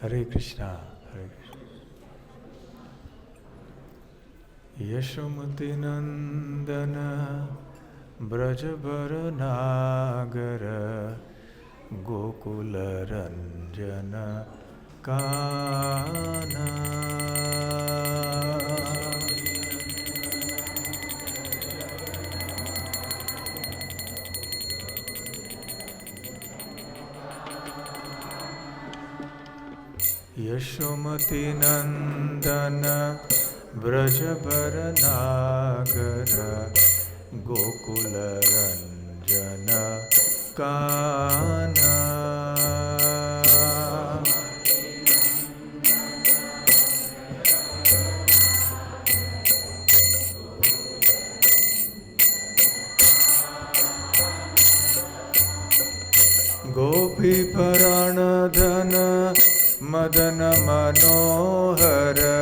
Hare Krishna, Hare Krishna. Yashomati Nandana Brajabara Nagara Gokula Ranjana Kana Yashomati Nandana Brajabara Nagara Gokula Ranjana Kana Gopi Paranadhana Madana Manohara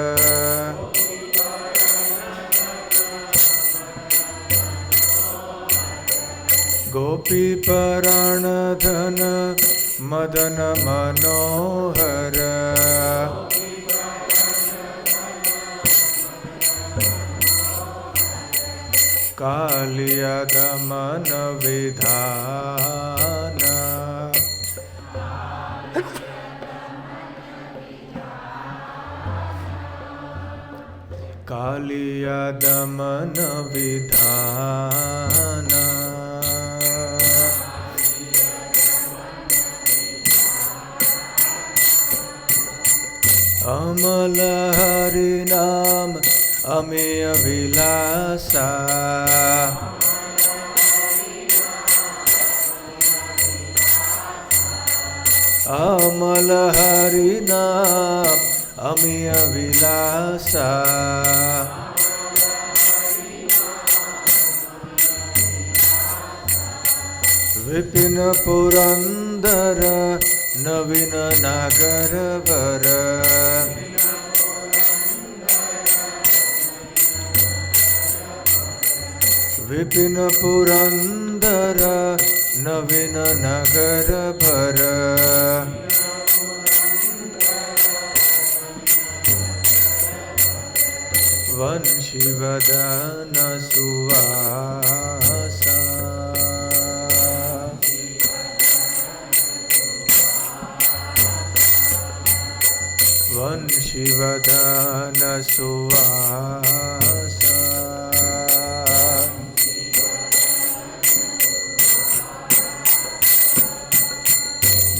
Gopi Paranadhana Madana Manohara Kaliya Damana Vidhana Kaliya Damana Vidhana Amala Harinam Ameya Vilasa Amala Harinam Ameya Vilasa Vipina Purandara Navina Nagaravara Vipina Purandara Navina Nagaravara Vanshivadana Suvasa Vanshivadana Suvasa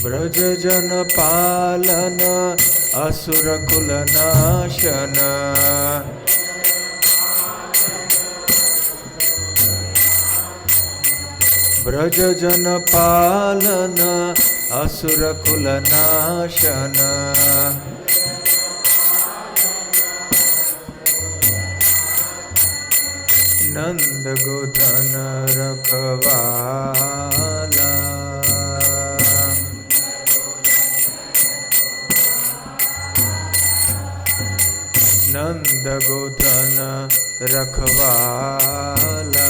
Brajajana Palana Asura Kulanashana Brajajana Palana Asura Kulanashana Nanda Godhana Rakhavala Nanda Godhana Rakhavala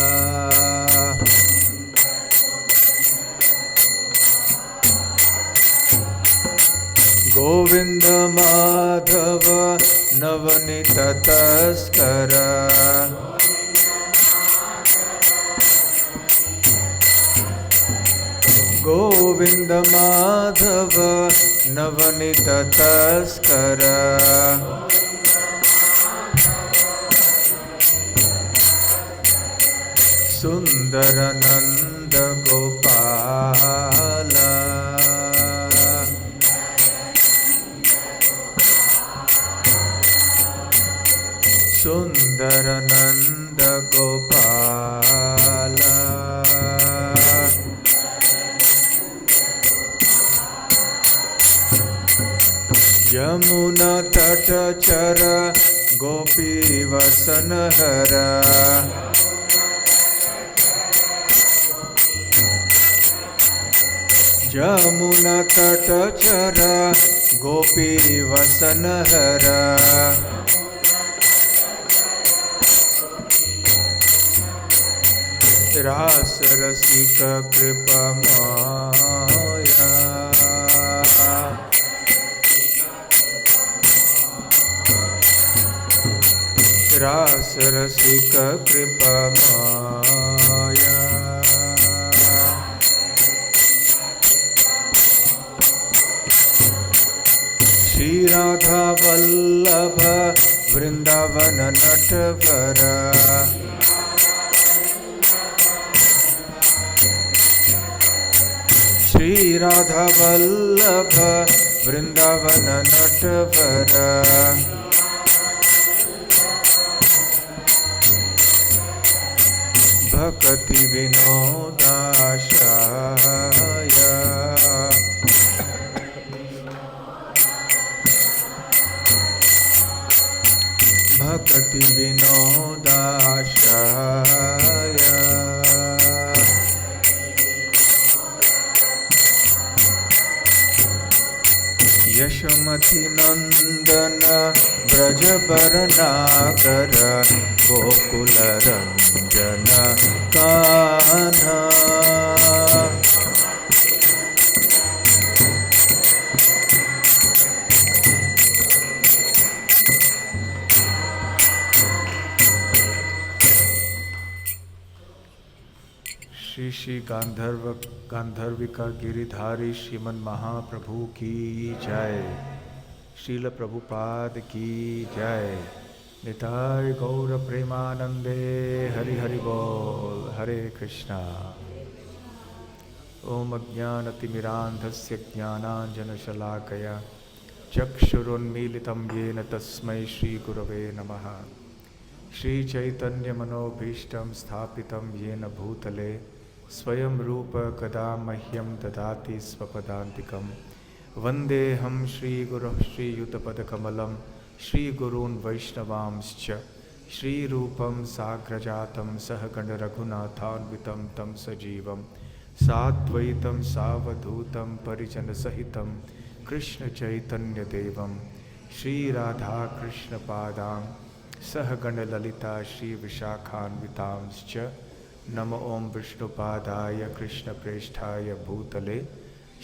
Govinda Madhava Navanita Taskara Govinda Madhava Navanita Taskara Sundarananda Gopala Sundarananda Gopala Yamuna Tatachara Gopi Vasanahara Yamuna Tatachara Gopi Vasanahara Rasa Rasika Kripa Maya रास रसिक कृपा माया श्री राधा वल्लभ वृंदावन नटवर श्री राधा वल्लभ वृंदावन नटवर भक्ति विनोदाशाय भक्ति विनोदाशाय यशोमति नंदन ब्रजबरनाकर गोकुल रंजन कान्हा श्री श्री गांधर्विका गिरिधारी श्रीमन महाप्रभु की जय। श्रील प्रभुपाद की जय। निताय गौर प्रेमानंदे हरि हरि बोल। हरे कृष्णा। ओम अज्ञानतिमिरान्धस्य ज्ञानाञ्जनशलाकया चक्षुरुन्मीलितं येन तस्मै श्रीगुरवे नमः। श्रीचैतन्यमनोभीष्टं स्थापितं येन भूतले स्वयं रूप कदा मह्यं ददाति स्वपदान्तिकं। वन्देऽहं श्रीगुरुः श्रीयुतपदकमलं श्रीगुरून् वैष्णवांश्च श्रीरूपं साग्रजातं सहगणरघुनाथान्वितं तं सजीवं साद्वैतं सावधूतं परिजनसहितं कृष्णचैतन्यदेवं श्रीराधाकृष्णपादां सहगणललिता श्रीविशाखान्वितांश्च नमो ॐ विष्णुपादाय कृष्णप्रेष्ठाय भूतले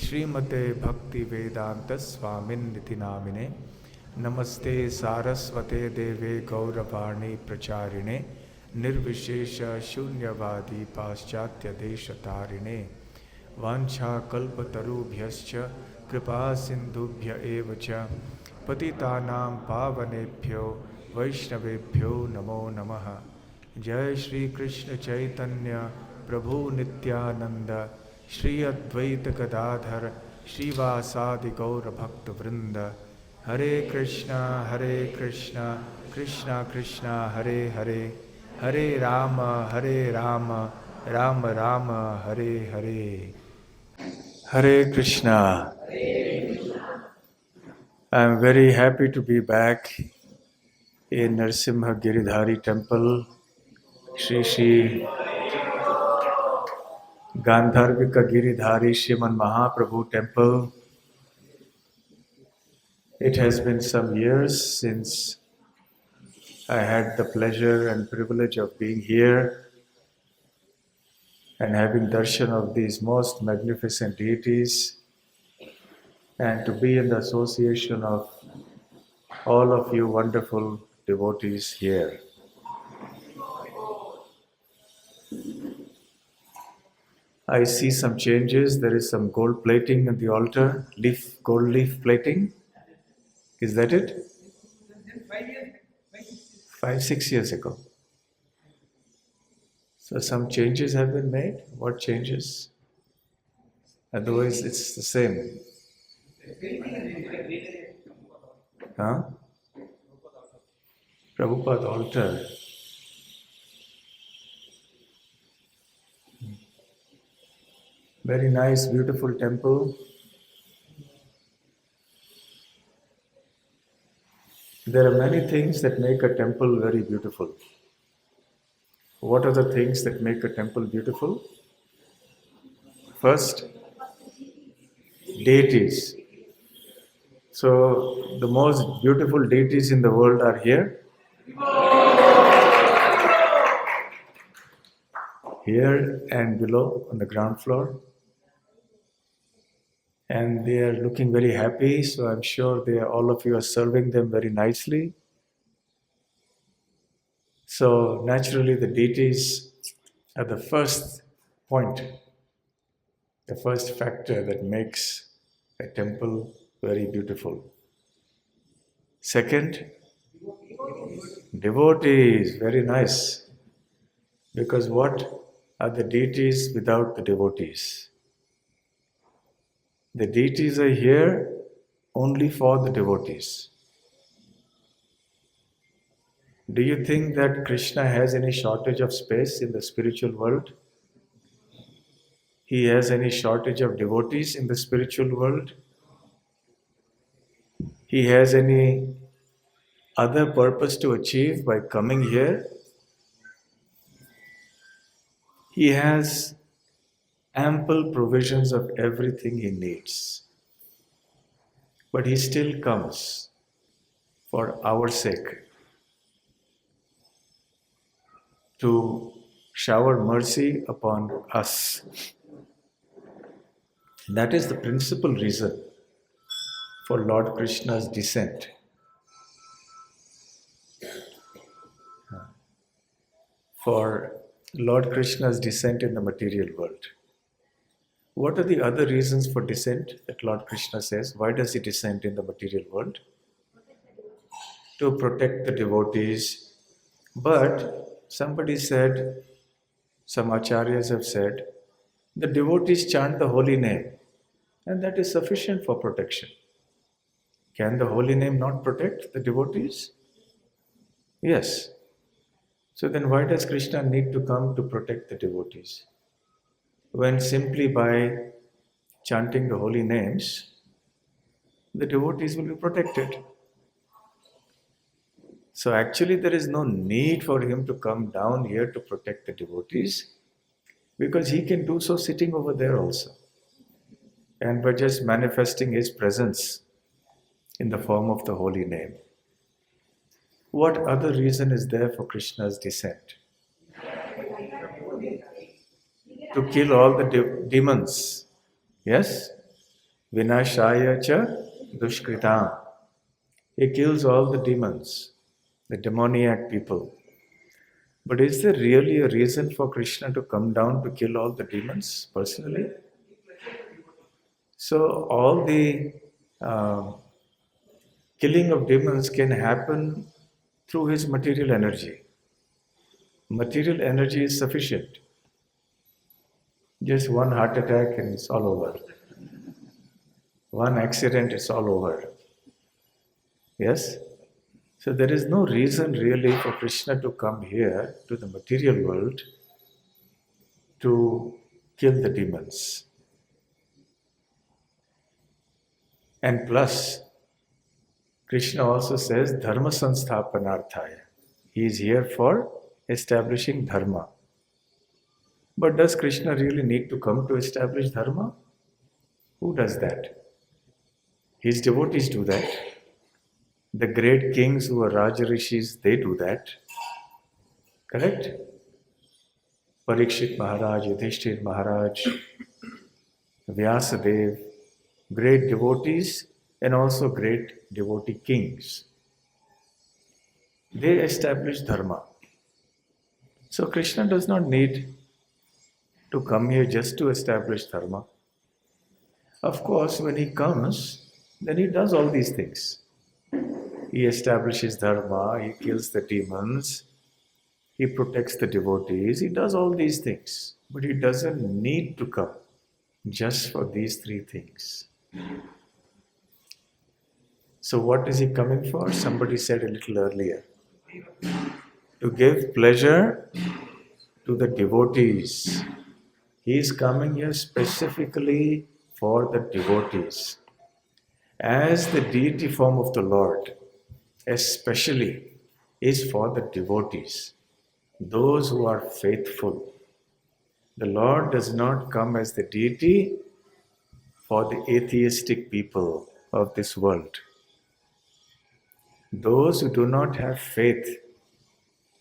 श्रीमते भक्तिवेदान्तस्वामिन्निति नामिने। नमस्ते सारस्वते देवे गौरवाणी प्रचारिणे निर्विशेष शून्यवादी पाश्चात्यदेशतारिणे। वाञ्छाकल्पतरुभ्यश्च कृपा सिन्धुभ्य एव च पतितानां पावनेभ्यो वैष्णवेभ्यो नमो नमः। जय श्री कृष्ण चैतन्य प्रभु नित्यानंद श्री अद्वैत गदाधर श्रीवासादि गौर भक्त वृंद। हरे कृष्णा कृष्णा कृष्णा हरे हरे, हरे Ram Ram Ram Hare Hare. Hare Krishna. I am very happy to be back in Narasimha Giridhari temple, Shri Shri Gandharvika Giridhari Shriman Mahaprabhu temple. It has been some years since I had the pleasure and privilege of being here and having darshan of these most magnificent deities, and to be in the association of all of you wonderful devotees here. I see some changes. There is some gold plating at the altar, gold leaf plating. Is that it? 5-6 years ago. So some changes have been made. What changes? Otherwise it's the same. Huh? Prabhupada altar. Very nice, beautiful temple. There are many things that make a temple very beautiful. What are the things that make a temple beautiful? First, deities. So, the most beautiful deities in the world are here. Here and below on the ground floor. And they are looking very happy, so I'm sure all of you are serving them very nicely. So naturally the deities are the first point, the first factor that makes a temple very beautiful. Second, devotees, very nice. Because what are the deities without the devotees? The deities are here only for the devotees. Do you think that Krishna has any shortage of space in the spiritual world? He has any shortage of devotees in the spiritual world? He has any other purpose to achieve by coming here? He has ample provisions of everything he needs. But he still comes for our sake to shower mercy upon us. That is the principal reason for Lord Krishna's descent. For Lord Krishna's descent in the material world. What are the other reasons for descent that Lord Krishna says? Why does he descend in the material world? To protect the devotees. But somebody said, some acharyas have said, the devotees chant the holy name, and that is sufficient for protection. Can the holy name not protect the devotees? Yes. So then why does Krishna need to come to protect the devotees? When simply by chanting the holy names, the devotees will be protected. So actually there is no need for him to come down here to protect the devotees, because he can do so sitting over there also. And by just manifesting his presence in the form of the holy name. What other reason is there for Krishna's descent? To kill all the demons. Yes? Vinashaya cha dushkritam. He kills all the demons, the demoniac people. But is there really a reason for Krishna to come down to kill all the demons personally? So all the killing of demons can happen through his material energy. Material energy is sufficient. Just one heart attack and it's all over. One accident, it's all over. Yes? So there is no reason really for Krishna to come here to the material world to kill the demons. And plus, Krishna also says dharma sansthapanarthaya. He is here for establishing dharma. But does Krishna really need to come to establish dharma? Who does that? His devotees do that. The great kings who are Rajarishis, they do that. Correct? Parikshit Maharaj, Yudhishthir Maharaj, Vyasadev, great devotees and also great devotee kings. They establish dharma. So Krishna does not need to come here just to establish dharma. Of course, when he comes, then he does all these things. He establishes dharma, he kills the demons, he protects the devotees, he does all these things. But he doesn't need to come just for these three things. So what is he coming for? Somebody said a little earlier. To give pleasure to the devotees. He is coming here specifically for the devotees. As the deity form of the Lord, especially, is for the devotees, those who are faithful. The Lord does not come as the deity for the atheistic people of this world. Those who do not have faith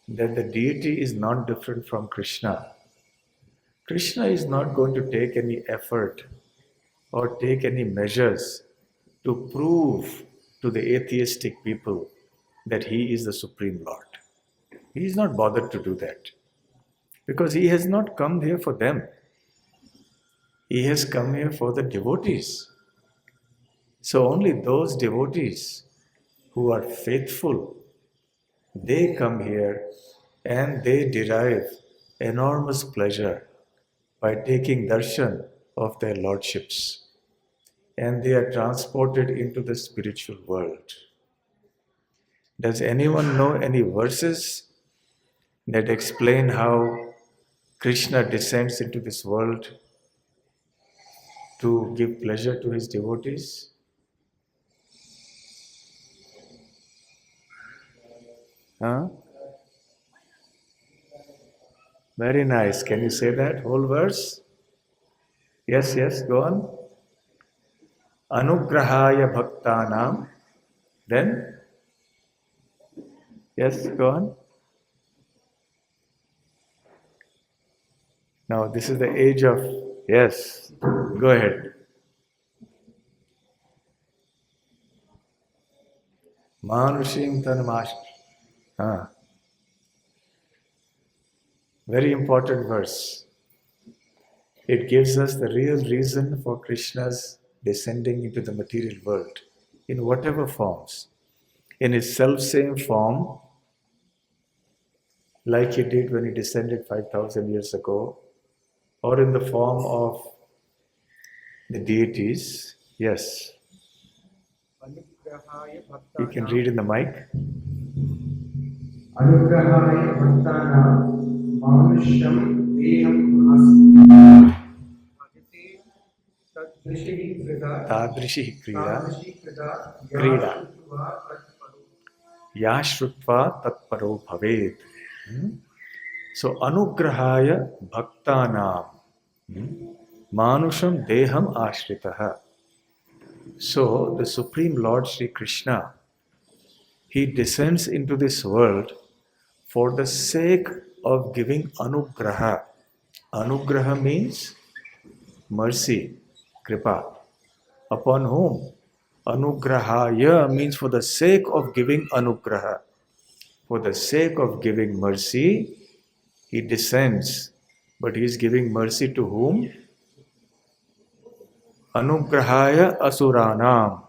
that the deity is not different from Krishna. Krishna is not going to take any effort or take any measures to prove to the atheistic people that he is the Supreme Lord. He is not bothered to do that. Because he has not come here for them. He has come here for the devotees. So only those devotees who are faithful, they come here and they derive enormous pleasure by taking darshan of their lordships. And they are transported into the spiritual world. Does anyone know any verses that explain how Krishna descends into this world to give pleasure to his devotees? Huh? Very nice. Can you say that whole verse? Yes, go on. Anugrahaya bhaktanam. Then? Yes, go on. Now, this is the age of, yes, go ahead. Manushim tanamash. Very important verse. It gives us the real reason for Krishna's descending into the material world in whatever forms. In his self-same form, like he did when he descended 5,000 years ago, or in the form of the deities. Yes. You can read in the mic. Anugrahaya bhaktana manusham deham asmiti tadrishi krida yashrutva tatparo bhaved. So anugrahaya bhaktanam manusham deham ashritaha. So the Supreme Lord Sri Krishna, he descends into this world for the sake of giving anugraha. Anugraha means mercy, kripa. Upon whom? Anugrahaya means for the sake of giving anugraha. For the sake of giving mercy, he descends. But he is giving mercy to whom? Anugrahaya asuranam.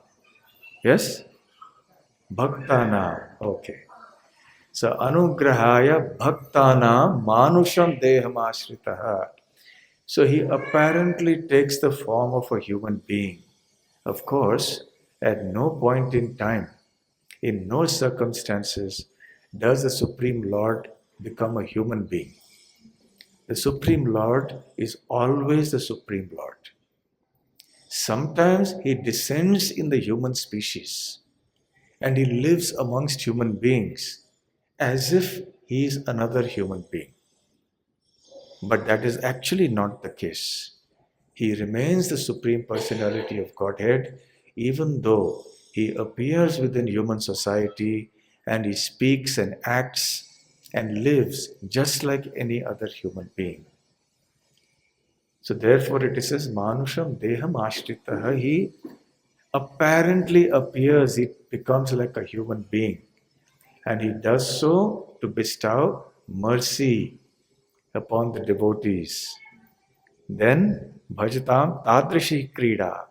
Yes? Bhaktanam. Okay. So anugrahaya bhaktanam manusham deham ashritaha. So he apparently takes the form of a human being. Of course, at no point in time, in no circumstances, does the Supreme Lord become a human being. The Supreme Lord is always the Supreme Lord. Sometimes he descends in the human species and he lives amongst human beings as if he is another human being. But that is actually not the case. He remains the Supreme Personality of Godhead even though he appears within human society and he speaks and acts and lives just like any other human being. So therefore it says, Manusham Deham Ashritaha. He apparently appears, he becomes like a human being. And he does so to bestow mercy upon the devotees. Then, Bhajatam Tadrishi Krida.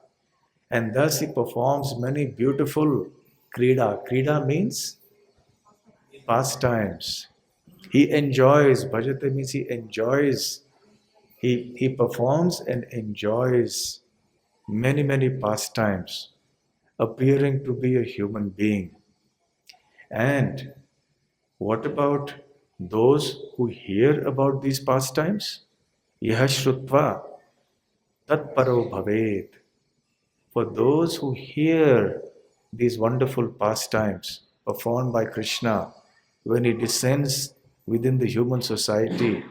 And thus he performs many beautiful krida. Krida means pastimes. He enjoys, bhajate means he enjoys. He performs and enjoys many pastimes, appearing to be a human being. And what about those who hear about these pastimes? Yaha shrutva tatparo bhaved. For those who hear these wonderful pastimes performed by Krishna when he descends within the human society,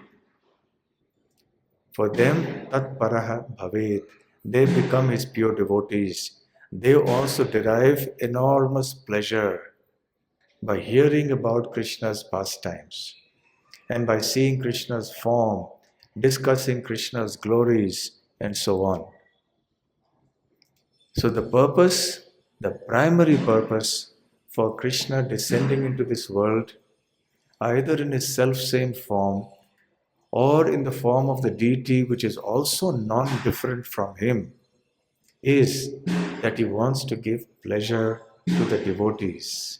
for them tatparaha bhaved. They become his pure devotees. They also derive enormous pleasure by hearing about Krishna's pastimes and by seeing Krishna's form, discussing Krishna's glories, and so on. So the primary purpose for Krishna descending into this world either in his self-same form or in the form of the deity which is also non-different from him, is that he wants to give pleasure to the devotees.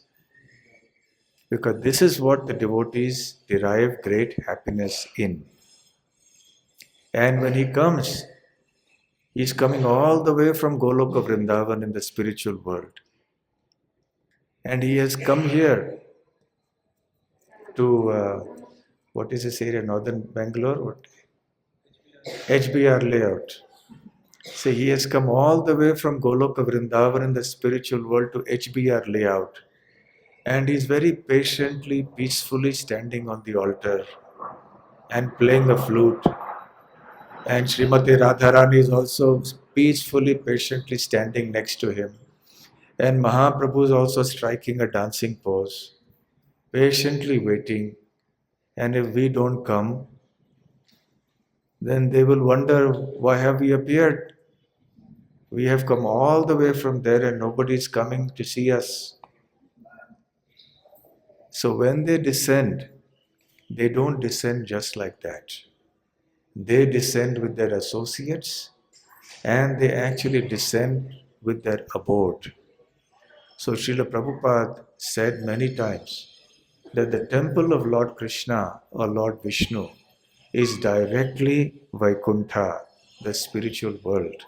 Because this is what the devotees derive great happiness in. And when he comes, he's coming all the way from Goloka Vrindavan in the spiritual world. And he has come here to, what is this area, northern Bangalore? What? HBR layout. So he has come all the way from Goloka Vrindavan in the spiritual world to HBR layout. And he's very patiently, peacefully standing on the altar and playing a flute. And Srimati Radharani is also peacefully, patiently standing next to him. And Mahaprabhu is also striking a dancing pose, patiently waiting. And if we don't come, then they will wonder, why have we appeared? We have come all the way from there and nobody is coming to see us. So when they descend, they don't descend just like that. They descend with their associates and they actually descend with their abode. So Srila Prabhupada said many times that the temple of Lord Krishna or Lord Vishnu is directly Vaikuntha, the spiritual world.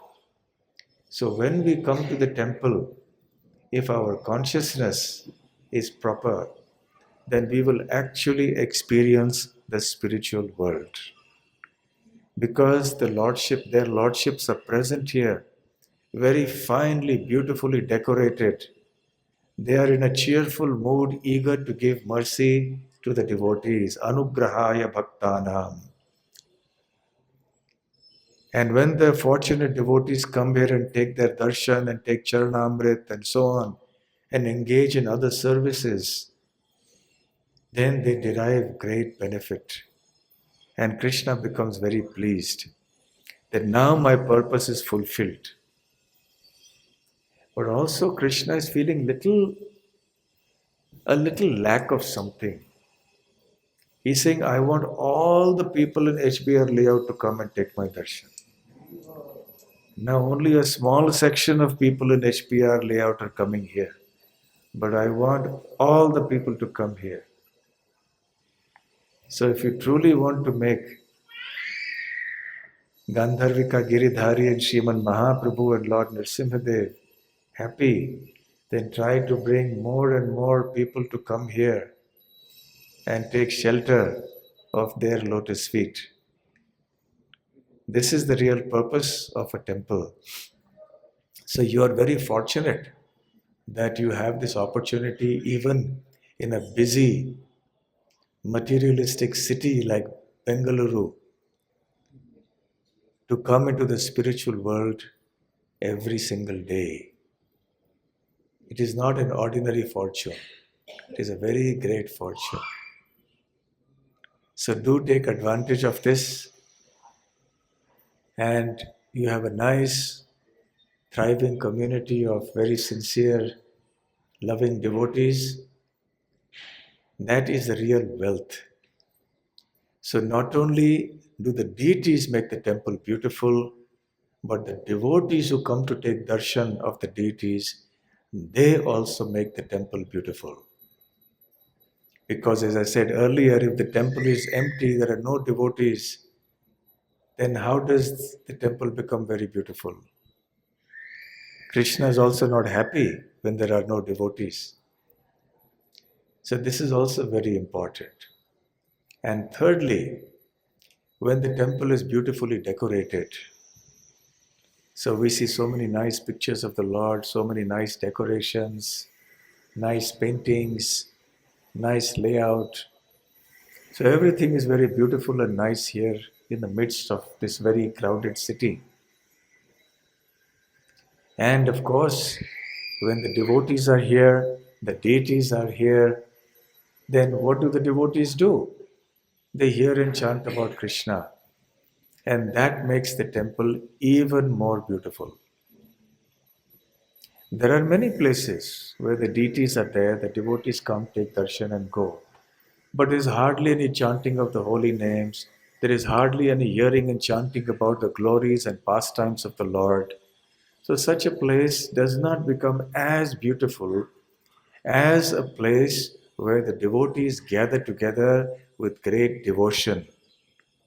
So when we come to the temple, if our consciousness is proper, then we will actually experience the spiritual world. Because their lordships are present here, very finely, beautifully decorated. They are in a cheerful mood, eager to give mercy to the devotees. Anugrahaya Bhaktanam. And when the fortunate devotees come here and take their darshan and take charanamrit and so on, and engage in other services, then they derive great benefit. And Krishna becomes very pleased that now my purpose is fulfilled. But also Krishna is feeling a little lack of something. He's saying, I want all the people in HBR layout to come and take my darshan. Now only a small section of people in HBR layout are coming here. But I want all the people to come here. So if you truly want to make Gandharvika Giridhari and Sriman Mahaprabhu and Lord Nrsimhadev happy, then try to bring more and more people to come here and take shelter of their lotus feet. This is the real purpose of a temple. So you are very fortunate that you have this opportunity even in a busy, materialistic city like Bangalore to come into the spiritual world every single day. It is not an ordinary fortune. It is a very great fortune. So do take advantage of this, and you have a nice, thriving community of very sincere, loving devotees. That is the real wealth. So not only do the deities make the temple beautiful, but the devotees who come to take darshan of the deities, they also make the temple beautiful. Because as I said earlier, if the temple is empty, there are no devotees, then how does the temple become very beautiful? Krishna is also not happy when there are no devotees. So this is also very important. And thirdly, when the temple is beautifully decorated, so we see so many nice pictures of the Lord, so many nice decorations, nice paintings, nice layout. So everything is very beautiful and nice here in the midst of this very crowded city. And of course, when the devotees are here, the deities are here, then what do the devotees do? They hear and chant about Krishna. And that makes the temple even more beautiful. There are many places where the deities are there, the devotees come, take darshan and go. but there is hardly any chanting of the holy names. There is hardly any hearing and chanting about the glories and pastimes of the Lord. So, such a place does not become as beautiful as a place where the devotees gather together with great devotion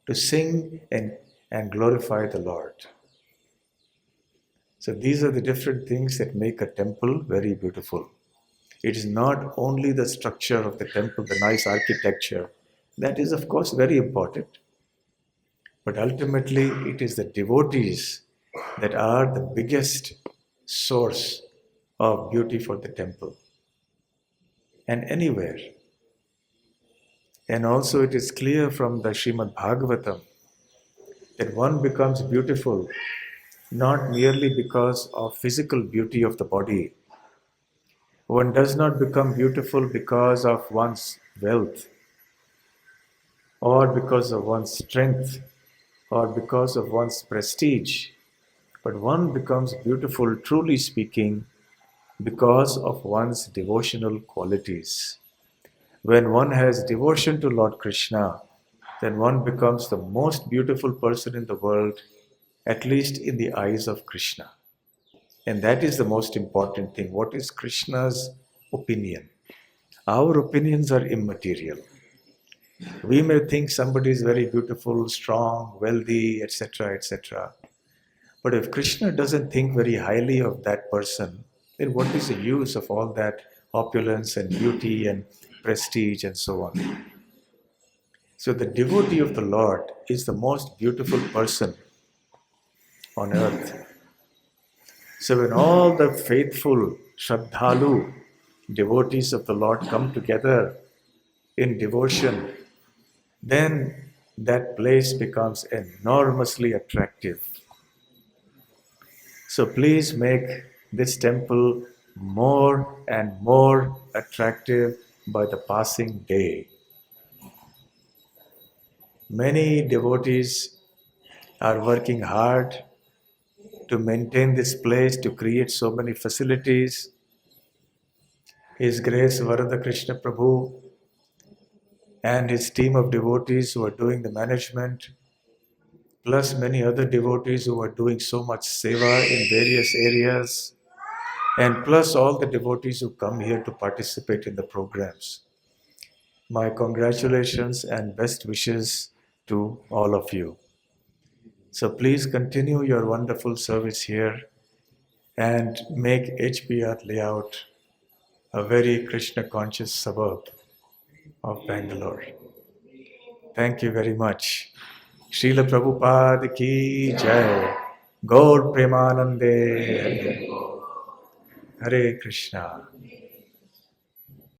to sing and glorify the Lord. So, these are the different things that make a temple very beautiful. It is not only the structure of the temple, the nice architecture, that is, of course, very important. But ultimately, it is the devotees that are the biggest source of beauty for the temple and anywhere. And also, it is clear from the Srimad Bhagavatam that one becomes beautiful not merely because of physical beauty of the body. One does not become beautiful because of one's wealth or because of one's strength or because of one's prestige, but one becomes beautiful, truly speaking, because of one's devotional qualities. When one has devotion to Lord Krishna, then one becomes the most beautiful person in the world, at least in the eyes of Krishna. And that is the most important thing. What is Krishna's opinion? Our opinions are immaterial. We may think somebody is very beautiful, strong, wealthy, etc., etc. But if Krishna doesn't think very highly of that person, then what is the use of all that opulence and beauty and prestige and so on? So the devotee of the Lord is the most beautiful person on earth. So when all the faithful, Shraddhalu, devotees of the Lord come together in devotion, then that place becomes enormously attractive. So please make this temple more and more attractive by the passing day. Many devotees are working hard to maintain this place, to create so many facilities. His Grace Varada Krishna Prabhu and his team of devotees who are doing the management, plus many other devotees who are doing so much seva in various areas, and plus all the devotees who come here to participate in the programs. My congratulations and best wishes to all of you. So please continue your wonderful service here and make HBR Layout a very Krishna conscious suburb of Bangalore. Thank you very much. Srila Prabhupada ki jai. Gaur Premanande. Hare Krishna.